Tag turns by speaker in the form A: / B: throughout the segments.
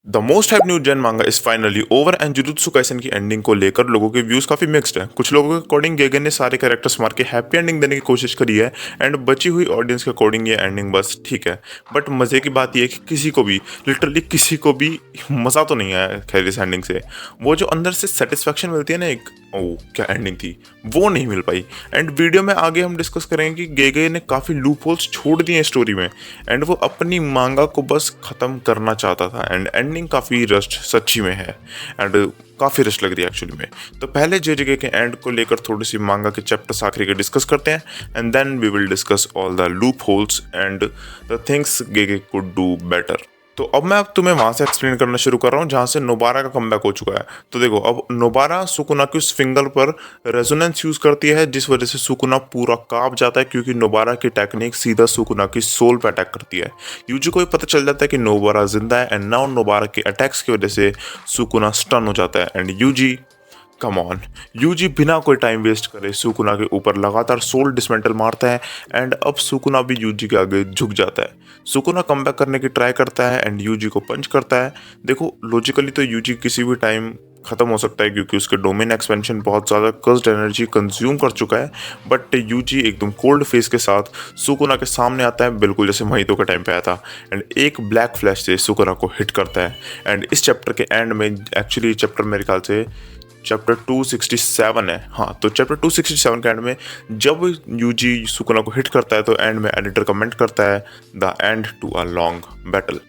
A: The most hype new gen manga is finally over and Jujutsu Kaisen की एंडिंग को लेकर लोगों के व्यूज काफी मिक्स्ड है। कुछ लोगों के अकॉर्डिंग गेगन ने सारे कैरेक्टर्स मार के हैप्पी एंडिंग देने की कोशिश करी है एंड बची हुई ऑडियंस के अकॉर्डिंग ये एंडिंग बस ठीक है। बट मजे की बात यह है कि किसी को भी लिटरली किसी को भी मजा तो नहीं आया खैर इस एंडिंग से। वो जो अंदर से सेटिस्फेक्शन मिलती है ना एक ओ क्या एंडिंग थी वो नहीं मिल पाई। एंड वीडियो में आगे हम डिस्कस करेंगे कि गेगे ने काफ़ी लूप होल्स छोड़ दिए स्टोरी में एंड वो अपनी मांगा को बस ख़त्म करना चाहता था एंड एंडिंग काफ़ी रस्ट सच्ची में है एंड काफ़ी रश लग रही है एक्चुअली में। तो पहले जेजेके के एंड को लेकर थोड़ी सी मांगा के चैप्टर्स आखिरी के डिस्कस करते हैं and then we will discuss all the loopholes and the things Gege could do better. तो अब मैं तुम्हें वहां से एक्सप्लेन करना शुरू कर रहा हूँ जहां से नोबारा का कमबैक हो चुका है। तो देखो अब नोबारा सुकुना की उस फिंगर पर रेजोनेंस यूज करती है जिस वजह से सुकुना पूरा कांप जाता है क्योंकि नोबारा की टेक्निक सीधा सुकुना की सोल पे अटैक करती है। यूजी को भी पता चल जाता है कि नोबारा जिंदा है एंड नाउ नोबारा के अटैक्स की वजह से सुकुना स्टन हो जाता है and Yuji come on Yuji बिना कोई टाइम वेस्ट करे सुकुना के ऊपर लगातार सोल डिसमेंटल मारता है एंड अब सुकुना भी यूजी के आगे झुक जाता है। सुकुना कमबैक करने की ट्राई करता है एंड यूजी को पंच करता है। देखो लॉजिकली तो यूजी किसी भी टाइम खत्म हो सकता है क्योंकि उसके डोमेन एक्सपेंशन बहुत ज़्यादा कर्स्ड एनर्जी कंज्यूम कर चुका है। बट यूजी एकदम कोल्ड फेस के साथ सुकुना के सामने आता है बिल्कुल जैसे महितो के टाइम पे आया था एंड एक ब्लैक फ्लैश से सुकुना को हिट करता है। एंड इस चैप्टर के एंड में एक्चुअली चैप्टर मेरे ख्याल से चैप्टर 267 है। हाँ तो चैप्टर 267 के एंड में जब यूजी सुकुना को हिट करता है तो एंड में एडिटर कमेंट करता है the end to a long battle.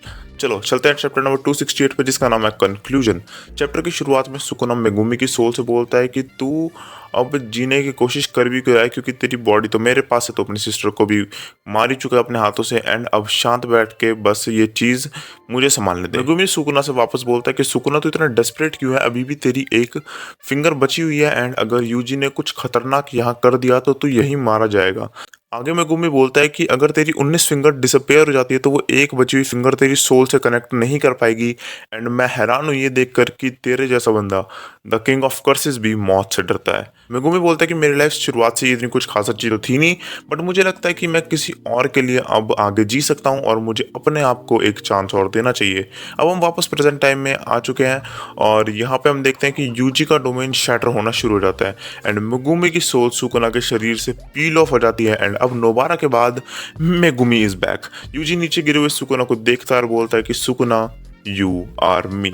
A: चलो चलते हैं चैप्टर नंबर 268 पे जिसका नाम है कंक्लूजन। चैप्टर की शुरुआत में सुकुना मेगुमी की सोल से बोलता है कि तू अब जीने की कोशिश कर भी क्यों रहा है क्योंकि तेरी बॉडी तो मेरे पास है तो अपनी सिस्टर को भी मार ही चुका है अपने हाथों से एंड अब शांत बैठ के बस ये चीज़ मुझे संभालने दे। मेगुमी सुकुना से वापस बोलता है कि सुकुना तो इतना डेस्परेट क्यों है अभी भी तेरी एक फिंगर बची हुई है एंड अगर यूजी ने कुछ खतरनाक यहाँ कर दिया तो तू यही मारा जाएगा। आगे मेगुमी बोलता है कि अगर तेरी 19 फिंगर डिसअपेयर हो जाती है तो वो एक बची हुई फिंगर तेरी सोल से कनेक्ट नहीं कर पाएगी एंड मैं हैरान हूँ ये देखकर कि तेरे जैसा बंदा द किंग ऑफ कर्सेस भी मौत से डरता है। मेगुमी बोलता है कि मेरी लाइफ शुरुआत से इतनी कुछ खास अच्छी तो थी नहीं बट मुझे लगता है कि मैं किसी और के लिए अब आगे जी सकता हूँ और मुझे अपने आप को एक चांस और देना चाहिए। अब हम वापस प्रेजेंट टाइम में आ चुके हैं और यहाँ पे हम देखते हैं कि यूजी का डोमेन शैटर होना शुरू हो जाता है एंड मेगुमी की सोल सुकुना के शरीर से पील ऑफ हो जाती है एंड अब नोबारा के बाद मेगुमी इज बैक। यूजी नीचे गिरे हुए सुकुना को देखता है और बोलता है कि Sukuna you are me.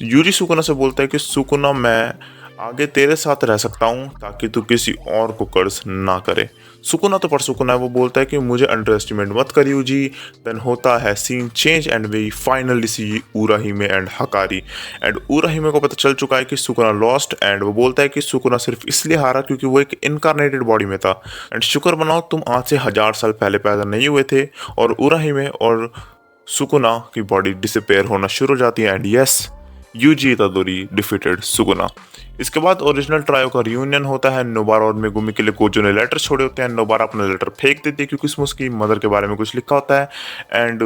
A: Yuji Sukuna से बोलता है कि सुकुना मैं आगे तेरे साथ रह सकता हूँ ताकि तू किसी और को कर्ज ना करे। सुकुना तो पर सुकुना है वो बोलता है कि मुझे अंडर एस्टिमेट मत करी यूजी। देन होता है scene change and we finally see Urahime and Hakari and Urahime को पता चल चुका है कि सुकुना लॉस्ट एंड वो बोलता है कि सुकुना सिर्फ इसलिए हारा क्योंकि वो एक इनकारनेटेड बॉडी में था एंड शुक्र मनाओ तुम आज से 1000 साल पहले पैदा नहीं हुए थे। और उराहिमे और सुकुना की बॉडी डिसअपेयर होना शुरू हो जाती है and yes Yuji Itadori defeated Sukuna. इसके बाद ओरिजिनल ट्रायो का रियूनियन होता है। नोबारा और मेगुमी के लिए गोजो ने लेटर छोड़े होते हैं। नोबारा अपना लेटर फेंक देती है क्योंकि उसमें उसकी मदर के बारे में कुछ लिखा होता है एंड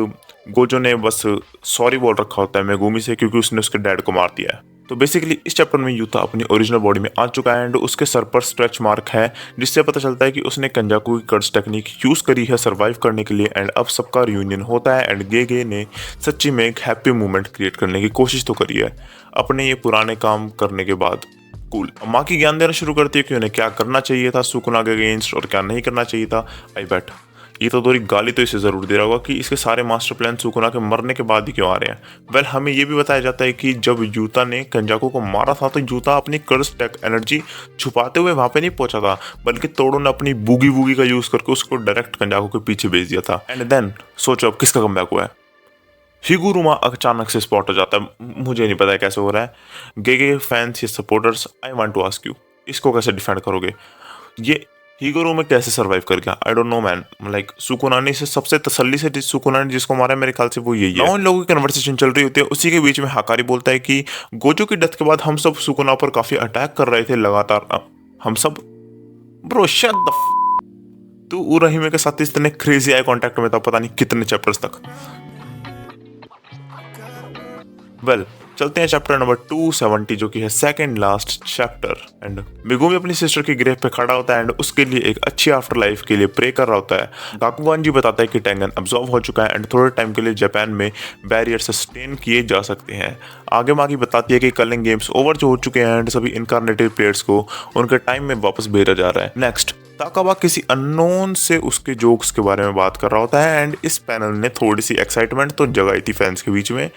A: गोजो ने बस सॉरी बोल रखा होता है मेगुमी से क्योंकि उसने उसके डैड को मार दिया है। तो बेसिकली इस चैप्टर में यूता अपनी ओरिजिनल बॉडी में आ चुका है एंड उसके सर पर स्ट्रेच मार्क है जिससे पता चलता है कि उसने कंजाकू की कर्ज टेक्निक यूज करी है सर्वाइव करने के लिए एंड अब सबका रियूनियन होता है एंड गेगे ने सच्ची में एक हैप्पी मोमेंट क्रिएट करने की कोशिश तो करी है अपने ये पुराने काम करने के बाद। कूल माँ की ज्ञान देना शुरू करती है कि उन्हें क्या करना चाहिए था सुकुना के अगेंस्ट और क्या नहीं करना चाहिए था। आई बेट ये तो थोड़ी गाली तो इसे ज़रूर दे रहा होगा कि इसके सारे मास्टर प्लान सुकुना के मरने के बाद ही क्यों आ रहे हैं। वेल हमें ये भी बताया जाता है कि जब यूता ने कंजाकू को मारा था तो यूता अपनी कर्ज टेक एनर्जी छुपाते हुए वहां पे नहीं पहुंचा था बल्कि तोड़ो ने अपनी बूगी वूगी का यूज़ करके उसको डायरेक्ट कंजाकू के पीछे भेज दिया था। एंड देन सोचो अब किसका कमबैक हुआ है। हिगुरुमा अचानक से स्पॉट हो जाता है। मुझे नहीं पता है कैसे हो रहा है। गेगे फैंस या supporters I want to ask you इसको कैसे डिफेंड करोगे। ये हिगुरु में कैसे सरवाइव कर गया I don't know man. Like Sukuna ने से सबसे तसल्ली से सुकुना ने जिसको मारा मेरे ख्याल से वो यही है। उन लोगों की कन्वर्सेशन चल रही होती है उसी के बीच में हकारी बोलता है कि गोजो की डेथ के बाद हम सब सुकुना पर काफी अटैक कर रहे थे लगातार। हम सब ब्रो शट द तू उराहिमे के साथ इतने क्रेजी आई कांटेक्ट में था पता नहीं कितने चैप्टर्स तक। वेल चलते हैं चैप्टर नंबर 270 जो कि है second last chapter. And Megumi अपनी सिस्टर की ग्रेव पे खड़ा होता है एंड उसके लिए एक अच्छी आफ्टर लाइफ के लिए प्रे कर रहा होता है। गाकुवान जी बताता है कि टेंगन अब्जॉर्व हो चुका है एंड थोड़े टाइम के लिए जापान में बैरियर सस्टेन किए जा सकते हैं। आगे मागी बताती है कि कलिंग गेम्स ओवर जो हो चुके हैं एंड सभी इनकारनेटिव प्लेयर्स को उनके टाइम में वापस भेजा जा रहा है। नेक्स्ट ताकाबा किसी अननोन से उसके जोक्स के बारे में बात कर रहा होता है एंड इस पैनल ने थोड़ी सी एक्साइटमेंट तो जगाई थी फैंस के बीच में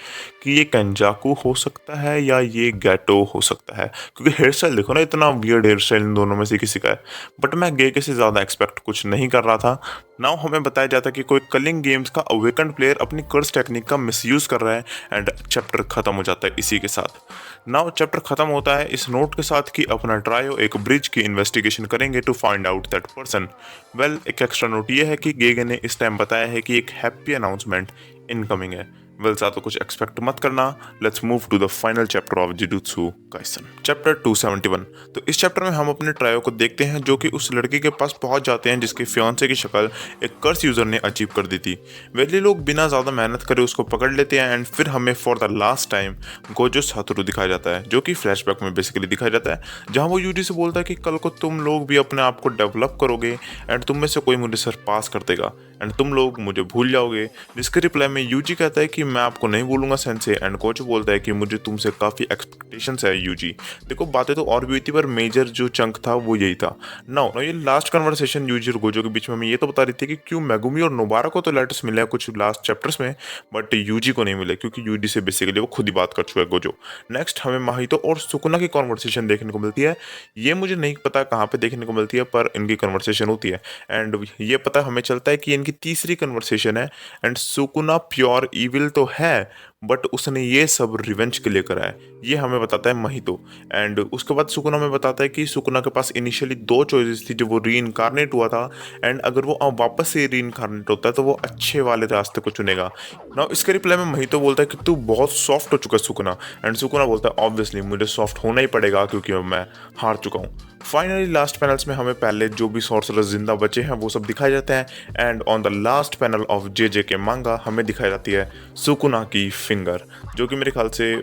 A: कि ये कंजाकू हो सकता है या ये गैटो हो सकता है, क्योंकि हेयर स्टाइल देखो ना, इतना वियर्ड हेयर स्टाइल इन दोनों में से किसी का है। बट मैं गेगे से ज़्यादा एक्सपेक्ट कुछ नहीं कर रहा था। नाउ हमें बताया जाता है कि कोई कलिंग गेम्स का अवेकन्ड प्लेयर अपनी कर्स टेक्निक का मिसयूज कर रहा है एंड चैप्टर खत्म हो जाता है इसी के साथ। नाउ चैप्टर खत्म होता है इस नोट के साथ कि अपना ट्रायो एक ब्रिज की इन्वेस्टिगेशन करेंगे to find out that person. Well, एक एक्स्ट्रा नोट ये है कि गेगे ने इस टाइम बताया है कि एक हैप्पी अनाउंसमेंट इनकमिंग है। वेल, ज़्यादा कुछ एक्सपेक्ट मत करना। Let's move to the final chapter of Jujutsu Kaisen, chapter 271। तो इस चैप्टर में हम अपने ट्रायो को देखते हैं जो कि उस लड़की के पास पहुंच जाते हैं जिसके फियांसे की शक्ल एक कर्स यूजर ने अचीव कर दी थी। वेल, ये लोग बिना ज़्यादा मेहनत करे उसको पकड़ लेते हैं एंड फिर हमें for the last time Gojo Satoru दिखाया जाता है, जो कि फ्लैशबैक में बेसिकली दिखाया जाता है, जहाँ वो यूजी से बोलता है कि कल को तुम लोग भी अपने आप को डेवलप करोगे एंड तुम में से कोई मुझे सरपास कर देगा एंड तुम लोग मुझे भूल जाओगे। जिसके रिप्लाई में यूजी कहता है कि मैं आपको नहीं भूलूंगा सेंसे एंड कोच बोलता है कि मुझे तुमसे काफ़ी एक्सपेक्टेशंस है यूजी। देखो, बातें तो और भी हुई थी पर मेजर जो चंक था वो यही था। नाउ ये लास्ट कन्वर्सेशन यूजी और गोजो के बीच में हमें ये तो बता रही थी कि क्यों मेगुमी और नोबारा को तो लेटर्स मिले हैं कुछ लास्ट चैप्टर्स में, बट यूजी को नहीं मिले क्योंकि यूजी से बेसिकली वो खुद ही बात कर चुका है गोजो। नेक्स्ट हमें माहितो और सुकुना की कॉन्वर्सेशन देखने को मिलती है। ये मुझे नहीं पता कहाँ पे देखने को मिलती है पर इनकी कन्वर्सेशन होती है एंड ये पता हमें चलता है कि इनकी तीसरी कन्वर्सेशन है एंड सुकुना प्योर इविल तो है बट उसने ये सब रिवेंज के लिए करा है, ये हमें बताता है महितो। एंड उसके बाद सुकुना में बताता है कि सुकुना के पास इनिशियली दो चॉइसेस थी जब वो री इनकारनेट हुआ था एंड अगर वो अब वापस से री इनकारनेट होता है तो वो अच्छे वाले रास्ते को चुनेगा। ना इसके रिप्लाई में महितो बोलता है कि तू बहुत सॉफ्ट हो चुका है सुकुना एंड सुकुना बोलता है ऑब्वियसली मुझे सॉफ्ट होना ही पड़ेगा क्योंकि मैं हार चुका हूँ। फाइनली लास्ट पैनल्स में हमें पहले जो भी सॉर्सरर्स जिंदा बचे हैं वो सब दिखाए जाते हैं and on the last panel of J K manga हमें दिखाई जाती है सुकुना की फिंगर, जो कि मेरे ख्याल से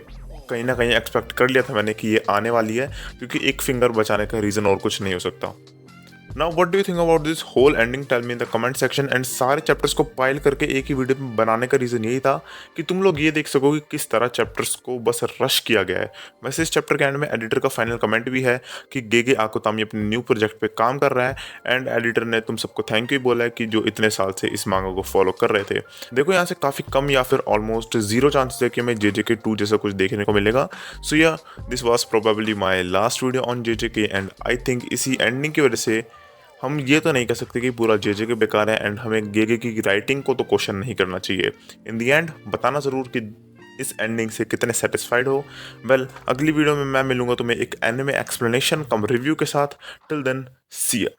A: कहीं ना कहीं एक्सपेक्ट कर लिया था मैंने कि ये आने वाली है क्योंकि एक फिंगर बचाने का रीज़न और कुछ नहीं हो सकता। Now what do you think about this whole ending, tell me in the comment section. And सारे चैप्टर्स को पाइल करके एक ही वीडियो में बनाने का रीज़न यही था कि तुम लोग ये देख सको कि किस तरह चैप्टर्स को बस रश किया गया है। वैसे इस चैप्टर के एंड में एडिटर का फाइनल कमेंट भी है कि गेगे आकुतामी अपने न्यू प्रोजेक्ट पे काम कर रहा है एंड एडिटर ने तुम सबको थैंक यू बोला है कि जो इतने साल से इस मांगा को फॉलो कर रहे थे। देखो, यहाँ से काफ़ी कम या फिर ऑलमोस्ट जीरो चांसेस है कि हमें JJK 2 जैसा कुछ देखने को मिलेगा। सो या this was probably my last video on JJK and I think इसी एंडिंग की वजह से हम ये तो नहीं कह सकते कि पूरा JJK बेकार है एंड हमें गेगे की राइटिंग को तो क्वेश्चन नहीं करना चाहिए। इन दी एंड बताना ज़रूर कि इस एंडिंग से कितने सेटिस्फाइड हो। वेल, अगली वीडियो में मैं मिलूंगा तुम्हें एक एनिमे एक्सप्लेनेशन कम रिव्यू के साथ। टिल देन, सी या।